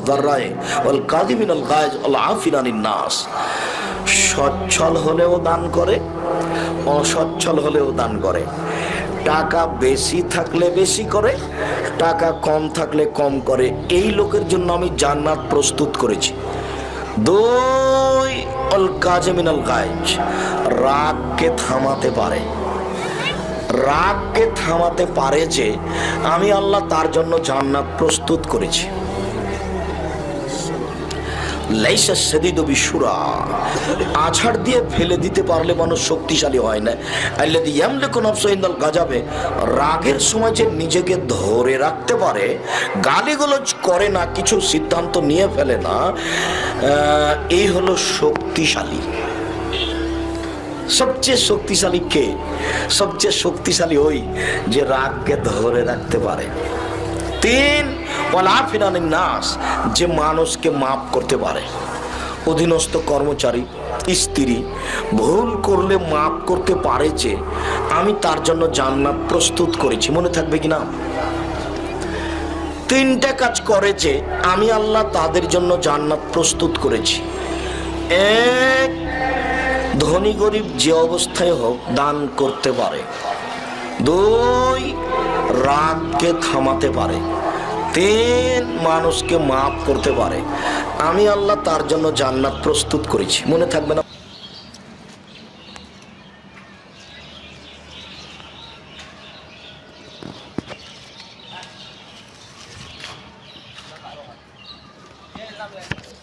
দাররাই ওয়াল কাযিমিনাল গায়জ ওয়াল আফিনা আনিন নাস। সচ্ছল হলেও দান করে, অসচ্ছল হলেও দান করে, টাকা বেশি থাকলে বেশি করে, টাকা কম থাকলে কম করে। এই লোকের জন্য আমি জান্নাত প্রস্তুত করেছি। দুই, আল কাযিমিনাল গায়জ, রাগকে থামাতে পারে, রাগকে থামাতে পারে যে আমি আল্লাহ তার জন্য জান্নাত প্রস্তুত করেছি। লাইসা শাদীদু বিশুরা, আছাড় দিয়ে ফেলে দিতে পারলে মানুষ শক্তিশালী হয় না। আল্লাযী ইয়ামলিকু নাফসাহু ইনদাল গাযাবে, রাগের সময় যে নিজেকে ধরে রাখতে পারে, গালিগালাজ করে না, কিছু সিদ্ধান্ত নিয়ে ফেলে না, এই হলো শক্তিশালী। সবচেয়ে শক্তিশালী কে? সবচেয়ে শক্তিশালী ওই যে রাগকে ধরে রাখতে পারে। তিন, ওয়াল আফিনা আনিন নাস, যে মানুষকে মাফ করতে পারে। অধীনস্থ কর্মচারী, স্ত্রী ভুল করলে মাফ করতে পারে যে আমি তার জন্য জান্নাত প্রস্তুত করেছি। মনে থাকবে কিনা? তিনটা কাজ করে যে আমি আল্লাহ তাদের জন্য জান্নাত প্রস্তুত করেছি। এক, ধনী গরিব যে অবস্থায় হোক দান করতে পারে। দুই, রাগকে থামাতে পারে। তিন, মানুষকে মাফ করতে পারে। আমি আল্লাহ তার জন্য জান্নাত প্রস্তুত করেছি। মনে থাকবে না? Yeah,